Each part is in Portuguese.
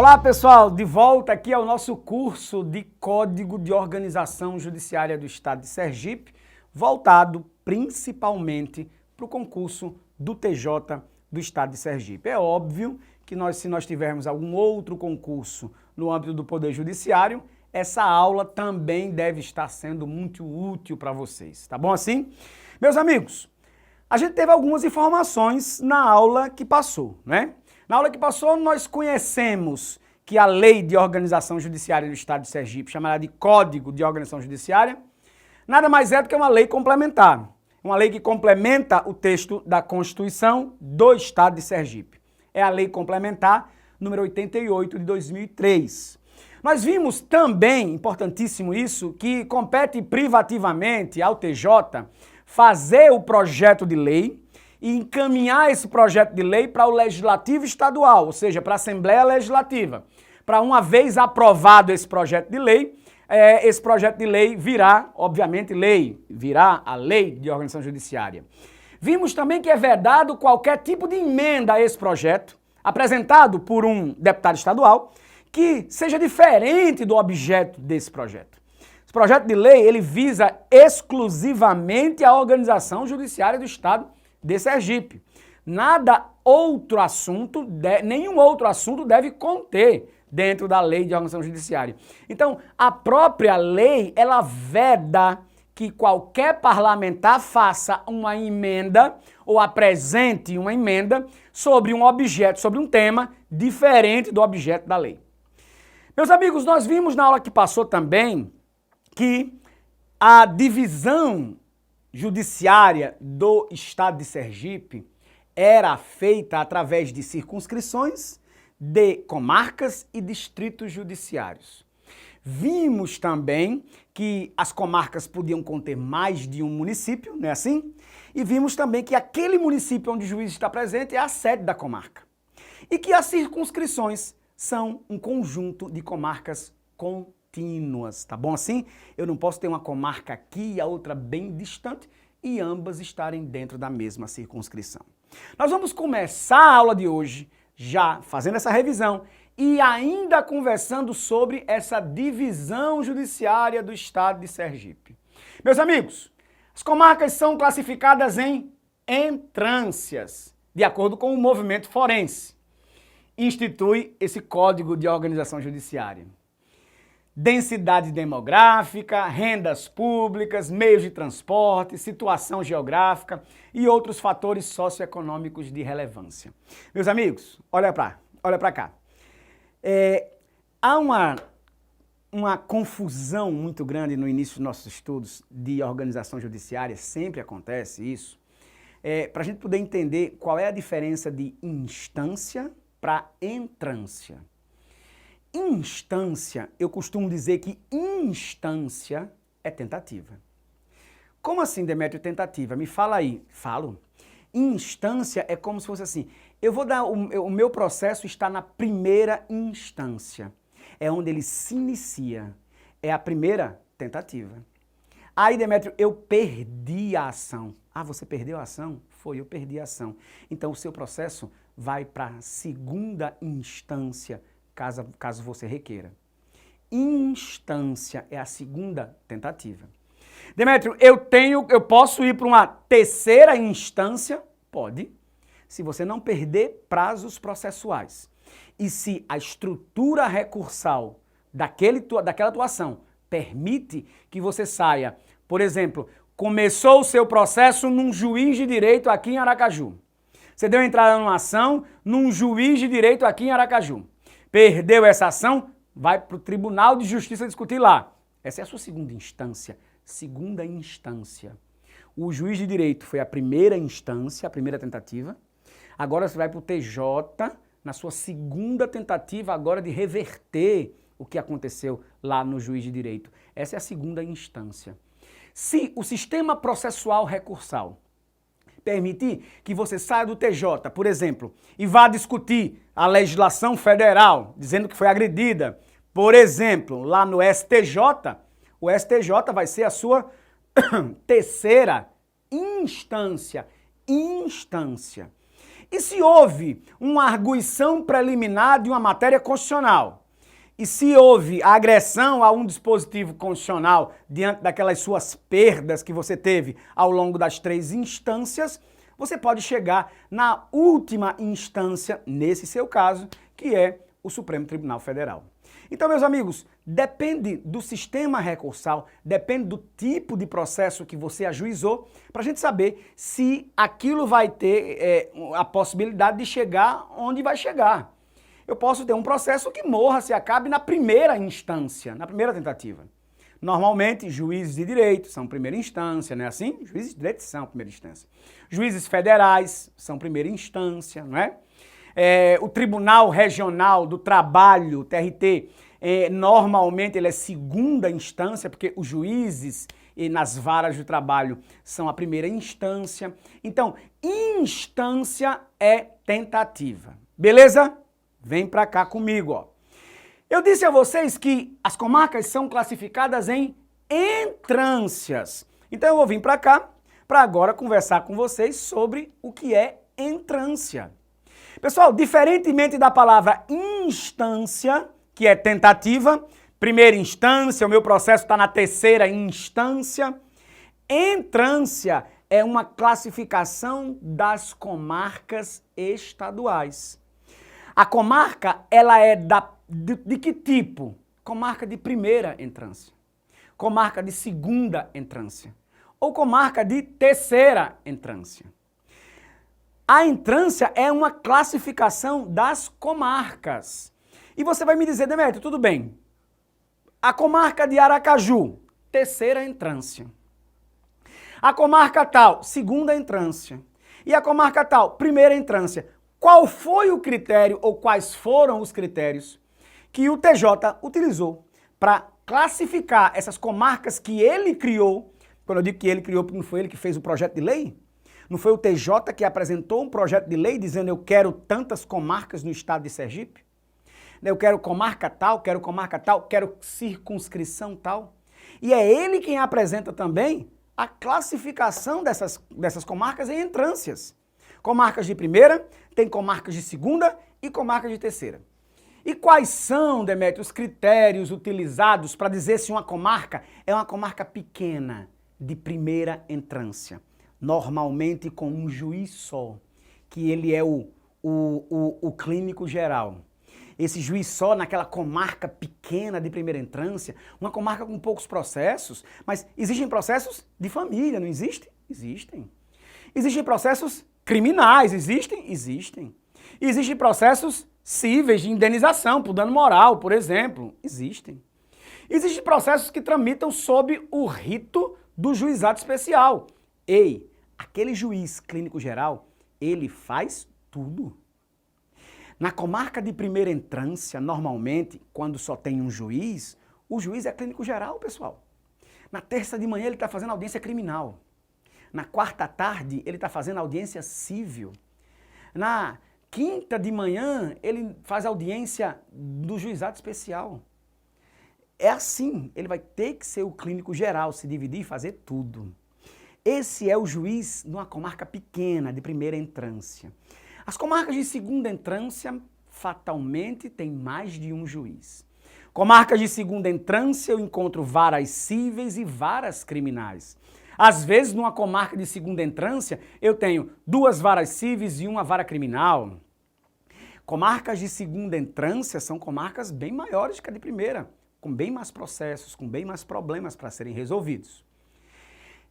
Olá pessoal, de volta aqui ao nosso curso de Código de Organização Judiciária do Estado de Sergipe, voltado principalmente para o concurso do TJ do Estado de Sergipe. É óbvio que se nós tivermos algum outro concurso no âmbito do Poder Judiciário, essa aula também deve estar sendo muito útil para vocês, tá bom assim? Meus amigos, a gente teve algumas informações na aula que passou, né? Na aula que passou, nós conhecemos que a Lei de Organização Judiciária do Estado de Sergipe, chamada de Código de Organização Judiciária, nada mais é do que uma lei complementar. Uma lei que complementa o texto da Constituição do Estado de Sergipe. É a Lei Complementar número 88 de 2003. Nós vimos também, importantíssimo isso, que compete privativamente ao TJ fazer o projeto de lei e encaminhar esse projeto de lei para o Legislativo Estadual, ou seja, para a Assembleia Legislativa. Para uma vez aprovado esse projeto de lei virá, obviamente, virá a Lei de Organização Judiciária. Vimos também que é vedado qualquer tipo de emenda a esse projeto, apresentado por um deputado estadual, que seja diferente do objeto desse projeto. Esse projeto de lei, ele visa exclusivamente a organização judiciária do Estado de Sergipe. Nenhum outro assunto deve conter dentro da Lei de Organização Judiciária. Então, a própria lei, ela veda que qualquer parlamentar faça uma emenda ou apresente uma emenda sobre um objeto, sobre um tema diferente do objeto da lei. Meus amigos, nós vimos na aula que passou também que a divisão judiciária do Estado de Sergipe era feita através de circunscrições, de comarcas e distritos judiciários. Vimos também que as comarcas podiam conter mais de um município, não é assim? E vimos também que aquele município onde o juiz está presente é a sede da comarca. E que as circunscrições são um conjunto de comarcas contínuas, tá bom assim? Eu não posso ter uma comarca aqui e a outra bem distante e ambas estarem dentro da mesma circunscrição. Nós vamos começar a aula de hoje já fazendo essa revisão e ainda conversando sobre essa divisão judiciária do Estado de Sergipe. Meus amigos, as comarcas são classificadas em entrâncias, de acordo com o movimento forense. Institui esse Código de Organização Judiciária. Densidade demográfica, rendas públicas, meios de transporte, situação geográfica e outros fatores socioeconômicos de relevância. Meus amigos, olha para cá. Há uma confusão muito grande no início dos nossos estudos de organização judiciária, sempre acontece isso, para a gente poder entender qual é a diferença de instância para entrância. Instância, eu costumo dizer que instância é tentativa. Como assim, Demétrio, tentativa? Me fala aí. Falo. Instância é como se fosse assim, eu vou dar, o meu processo está na primeira instância. É onde ele se inicia. É a primeira tentativa. Aí, Demétrio, eu perdi a ação. Ah, você perdeu a ação? Foi, eu perdi a ação. Então, o seu processo vai para a segunda instância, caso você requeira. Instância é a segunda tentativa. Demétrio, eu posso ir para uma terceira instância? Pode, se você não perder prazos processuais. E se a estrutura recursal daquela atuação permite que você saia, por exemplo, começou o seu processo num juiz de direito aqui em Aracaju. Você deu entrada numa ação num juiz de direito aqui em Aracaju. Perdeu essa ação, vai para o Tribunal de Justiça discutir lá. Essa é a sua segunda instância. Segunda instância. O juiz de direito foi a primeira instância, a primeira tentativa. Agora você vai para o TJ, na sua segunda tentativa agora de reverter o que aconteceu lá no juiz de direito. Essa é a segunda instância. Se o sistema processual recursal permitir que você saia do TJ, por exemplo, e vá discutir a legislação federal, dizendo que foi agredida, por exemplo, lá no STJ, o STJ vai ser a sua terceira instância. E se houve uma arguição preliminar de uma matéria constitucional? E se houve agressão a um dispositivo constitucional diante daquelas suas perdas que você teve ao longo das 3 instâncias, você pode chegar na última instância, nesse seu caso, que é o Supremo Tribunal Federal. Então, meus amigos, depende do sistema recursal, depende do tipo de processo que você ajuizou, para a gente saber se aquilo vai ter a possibilidade de chegar onde vai chegar. Eu posso ter um processo que morra, se acabe na primeira instância, na primeira tentativa. Normalmente, juízes de direito são primeira instância, não é assim? Juízes de direito são primeira instância. Juízes federais são primeira instância, não é? O Tribunal Regional do Trabalho, TRT, normalmente ele é segunda instância, porque os juízes nas varas do trabalho são a primeira instância. Então, instância é tentativa. Beleza? Vem pra cá comigo, ó. Eu disse a vocês que as comarcas são classificadas em entrâncias. Então eu vou vir pra cá para agora conversar com vocês sobre o que é entrância. Pessoal, diferentemente da palavra instância, que é tentativa, primeira instância, o meu processo está na terceira instância, entrância é uma classificação das comarcas estaduais. A comarca, ela é de que tipo? Comarca de primeira entrância, comarca de segunda entrância ou comarca de terceira entrância. A entrância é uma classificação das comarcas. E você vai me dizer, Demetrio, tudo bem. A comarca de Aracaju, terceira entrância. A comarca tal, segunda entrância. E a comarca tal, primeira entrância. Qual foi o critério ou quais foram os critérios que o TJ utilizou para classificar essas comarcas que ele criou? Quando eu digo que ele criou, porque não foi ele que fez o projeto de lei? Não foi o TJ que apresentou um projeto de lei dizendo eu quero tantas comarcas no estado de Sergipe? Eu quero comarca tal, quero circunscrição tal. E é ele quem apresenta também a classificação dessas comarcas em entrâncias. Comarcas de primeira, tem comarcas de segunda e comarcas de terceira. E quais são, Demetrio, os critérios utilizados para dizer se uma comarca é uma comarca pequena, de primeira entrância? Normalmente com um juiz só, que ele é o clínico geral. Esse juiz só naquela comarca pequena de primeira entrância, uma comarca com poucos processos, mas existem processos de família, não existe? Existem. Existem processos criminais, existem? Existem. Existem processos cíveis de indenização por dano moral, por exemplo, existem. Existem processos que tramitam sob o rito do juizado especial. Ei, aquele juiz clínico geral, ele faz tudo. Na comarca de primeira entrância, normalmente, quando só tem um juiz, o juiz é clínico geral, pessoal. Na terça de manhã ele está fazendo audiência criminal. Na quarta à tarde ele está fazendo audiência civil. Na quinta de manhã ele faz audiência do juizado especial. É assim, ele vai ter que ser o clínico geral, se dividir e fazer tudo. Esse é o juiz numa comarca pequena, de primeira entrância. As comarcas de segunda entrância, fatalmente, tem mais de um juiz. Comarcas de segunda entrância, eu encontro varas cíveis e varas criminais. Às vezes, numa comarca de segunda entrância, eu tenho 2 varas cíveis e 1 vara criminal. Comarcas de segunda entrância são comarcas bem maiores que a de primeira, com bem mais processos, com bem mais problemas para serem resolvidos.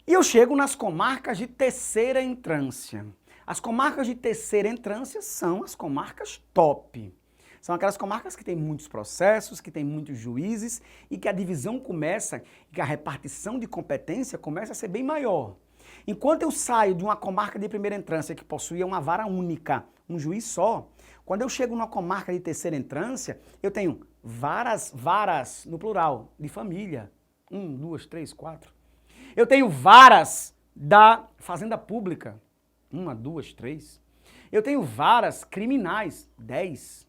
E eu chego nas comarcas de terceira entrância. As comarcas de terceira entrância são as comarcas top. São aquelas comarcas que têm muitos processos, que têm muitos juízes e que a divisão começa, que a repartição de competência começa a ser bem maior. Enquanto eu saio de uma comarca de primeira entrância que possuía uma vara única, um juiz só, quando eu chego numa comarca de terceira entrância, eu tenho varas no plural, de família. 1, 2, 3, 4. Eu tenho varas da fazenda pública. 1, 2, 3. Eu tenho varas criminais, 10.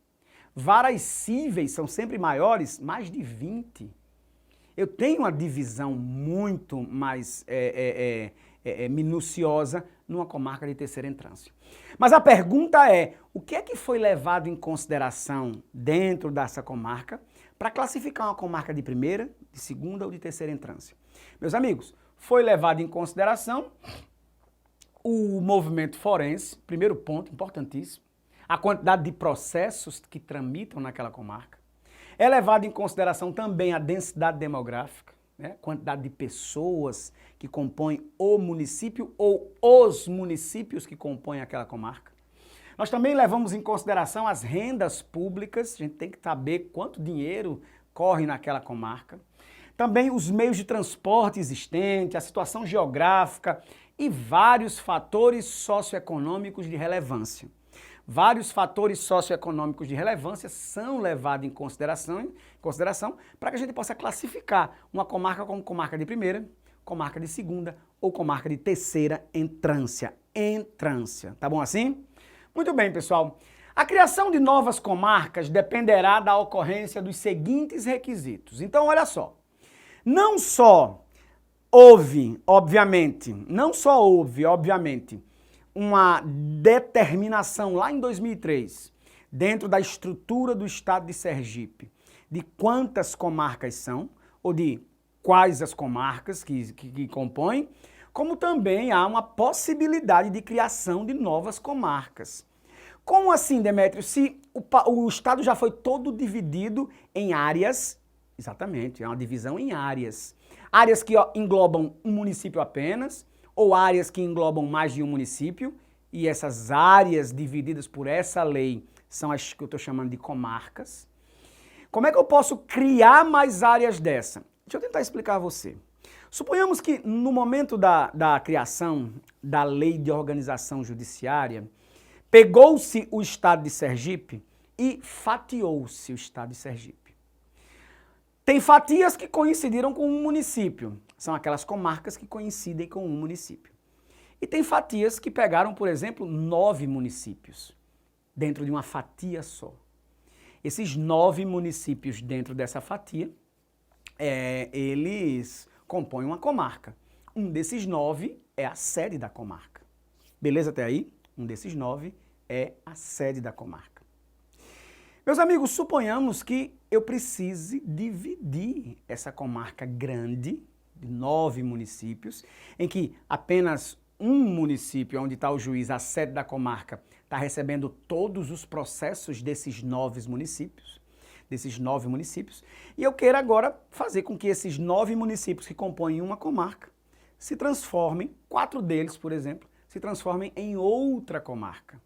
Varas cíveis são sempre maiores, mais de 20. Eu tenho uma divisão muito mais minuciosa numa comarca de terceira entrância. Mas a pergunta é, o que é que foi levado em consideração dentro dessa comarca para classificar uma comarca de primeira, de segunda ou de terceira entrância? Meus amigos, foi levado em consideração o movimento forense, primeiro ponto, importantíssimo, a quantidade de processos que tramitam naquela comarca. É levado em consideração também a densidade demográfica, né? Quantidade de pessoas que compõem o município ou os municípios que compõem aquela comarca. Nós também levamos em consideração as rendas públicas, a gente tem que saber quanto dinheiro corre naquela comarca. Também os meios de transporte existentes, a situação geográfica e vários fatores socioeconômicos de relevância. Vários fatores socioeconômicos de relevância são levados em consideração para que a gente possa classificar uma comarca como comarca de primeira, comarca de segunda ou comarca de terceira entrância. Tá bom assim? Muito bem, pessoal. A criação de novas comarcas dependerá da ocorrência dos seguintes requisitos. Então, olha só. Não só houve, obviamente, uma determinação lá em 2003, dentro da estrutura do estado de Sergipe, de quantas comarcas são, ou de quais as comarcas que compõem, como também há uma possibilidade de criação de novas comarcas. Como assim, Demétrio? Se o estado já foi todo dividido em áreas, exatamente, é uma divisão em áreas. Áreas que englobam um município apenas, ou áreas que englobam mais de um município, e essas áreas divididas por essa lei são as que eu estou chamando de comarcas. Como é que eu posso criar mais áreas dessa? Deixa eu tentar explicar a você. Suponhamos que no momento da criação da lei de organização judiciária, pegou-se o estado de Sergipe e fatiou-se o estado de Sergipe. Tem fatias que coincidiram com um município, são aquelas comarcas que coincidem com um município. E tem fatias que pegaram, por exemplo, 9 municípios dentro de uma fatia só. Esses 9 municípios dentro dessa fatia, eles compõem uma comarca. Um desses 9 é a sede da comarca. Beleza até aí? Um desses 9 é a sede da comarca. Meus amigos, suponhamos que eu precise dividir essa comarca grande, de 9 municípios, em que apenas um município, onde está o juiz, a sede da comarca, está recebendo todos os processos desses 9 municípios, e eu quero agora fazer com que esses 9 municípios que compõem uma comarca se transformem, 4 deles, por exemplo, se transformem em outra comarca.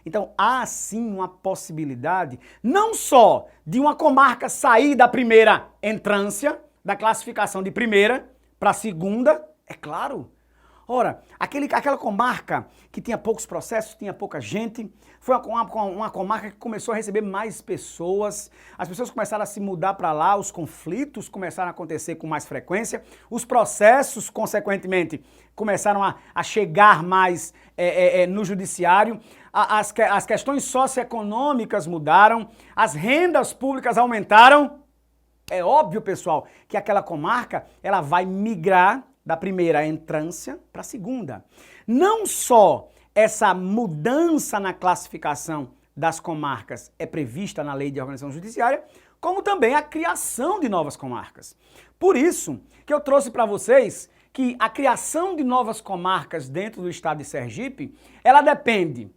Então, há sim uma possibilidade, não só de uma comarca sair da primeira entrância, da classificação de primeira para segunda, é claro. Ora, aquela comarca que tinha poucos processos, tinha pouca gente, foi uma comarca que começou a receber mais pessoas, as pessoas começaram a se mudar para lá, os conflitos começaram a acontecer com mais frequência, os processos, consequentemente, começaram a chegar mais no judiciário, as questões socioeconômicas mudaram, as rendas públicas aumentaram. É óbvio, pessoal, que aquela comarca ela vai migrar da primeira entrância para a segunda. Não só essa mudança na classificação das comarcas é prevista na Lei de Organização Judiciária, como também a criação de novas comarcas. Por isso que eu trouxe para vocês que a criação de novas comarcas dentro do estado de Sergipe, ela depende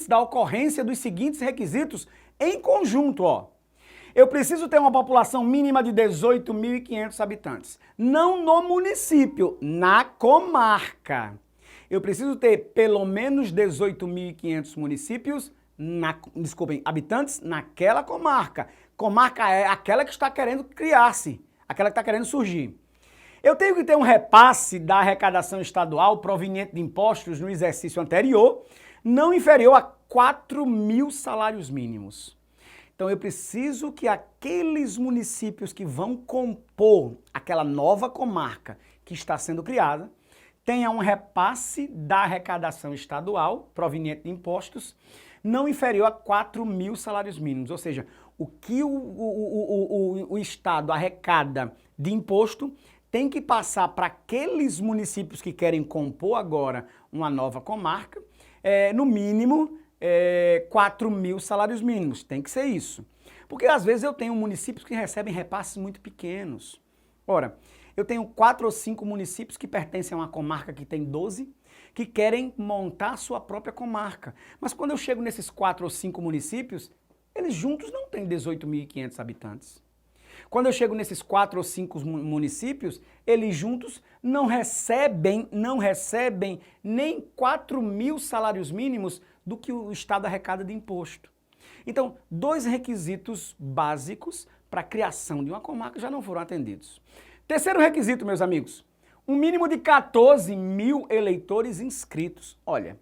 da ocorrência dos seguintes requisitos em conjunto, ó. Eu preciso ter uma população mínima de 18.500 habitantes. Não no município, na comarca. Eu preciso ter pelo menos 18.500 habitantes naquela comarca. Comarca é aquela que está querendo criar-se, aquela que está querendo surgir. Eu tenho que ter um repasse da arrecadação estadual proveniente de impostos no exercício anterior, não inferior a 4.000 salários mínimos. Então eu preciso que aqueles municípios que vão compor aquela nova comarca que está sendo criada tenham um repasse da arrecadação estadual proveniente de impostos não inferior a 4.000 salários mínimos. Ou seja, o que o Estado arrecada de imposto tem que passar para aqueles municípios que querem compor agora uma nova comarca, no mínimo 4.000 salários mínimos, tem que ser isso. Porque às vezes eu tenho municípios que recebem repasses muito pequenos. Ora, eu tenho 4 ou 5 municípios que pertencem a uma comarca que tem 12, que querem montar sua própria comarca. Mas quando eu chego nesses 4 ou 5 municípios, eles juntos não têm 18.500 habitantes. Quando eu chego nesses 4 ou 5 municípios, eles juntos não recebem nem 4.000 salários mínimos do que o Estado arrecada de imposto. Então, 2 requisitos básicos para a criação de uma comarca já não foram atendidos. Terceiro requisito, meus amigos, um mínimo de 14.000 eleitores inscritos. Olha,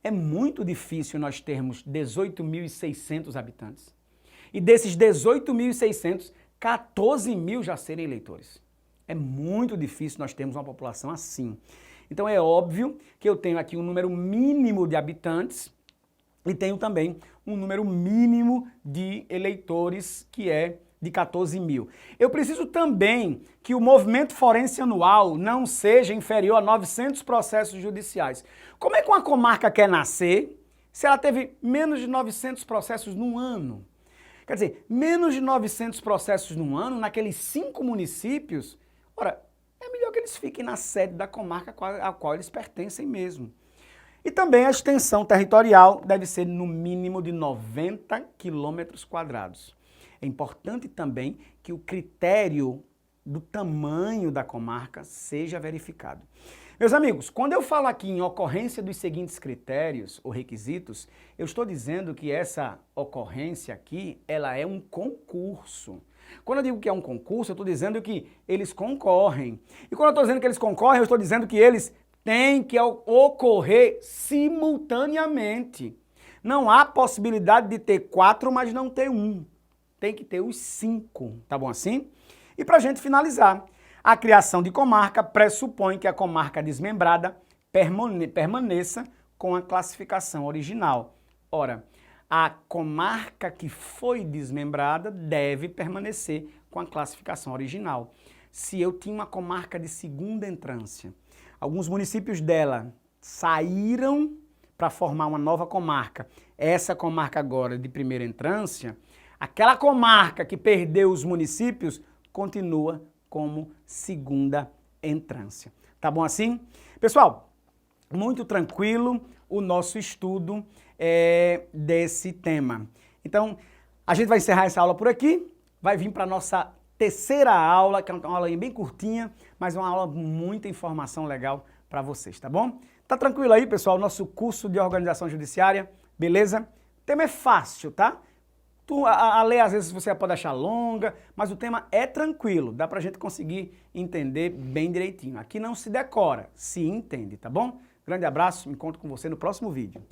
é muito difícil nós termos 18.600 habitantes. E desses 18.600, 14.000 já serem eleitores. É muito difícil nós termos uma população assim. Então é óbvio que eu tenho aqui um número mínimo de habitantes e tenho também um número mínimo de eleitores, que é de 14.000. Eu preciso também que o movimento forense anual não seja inferior a 900 processos judiciais. Como é que uma comarca quer nascer se ela teve menos de 900 processos num ano? Quer dizer, menos de 900 processos num ano, naqueles 5 municípios, ora, é melhor que eles fiquem na sede da comarca a qual eles pertencem mesmo. E também a extensão territorial deve ser no mínimo de 90 quilômetros quadrados. É importante também que o critério do tamanho da comarca seja verificado. Meus amigos, quando eu falo aqui em ocorrência dos seguintes critérios ou requisitos, eu estou dizendo que essa ocorrência aqui, ela é um concurso. Quando eu digo que é um concurso, eu estou dizendo que eles concorrem. E quando eu estou dizendo que eles concorrem, eu estou dizendo que eles têm que ocorrer simultaneamente. Não há possibilidade de ter 4, mas não ter 1. Tem que ter os 5, tá bom assim? E para a gente finalizar, a criação de comarca pressupõe que a comarca desmembrada permaneça com a classificação original. Ora, a comarca que foi desmembrada deve permanecer com a classificação original. Se eu tinha uma comarca de segunda entrância, alguns municípios dela saíram para formar uma nova comarca, essa comarca agora de primeira entrância, aquela comarca que perdeu os municípios continua como segunda entrância. Tá bom assim? Pessoal, muito tranquilo o nosso estudo desse tema. Então, a gente vai encerrar essa aula por aqui, vai vir para a nossa terceira aula, que é uma aula bem curtinha, mas é uma aula com muita informação legal para vocês, tá bom? Tá tranquilo aí, pessoal? Nosso curso de organização judiciária, beleza? O tema é fácil, tá? A lei, às vezes, você pode achar longa, mas o tema é tranquilo, dá pra gente conseguir entender bem direitinho. Aqui não se decora, se entende, tá bom? Grande abraço, me encontro com você no próximo vídeo.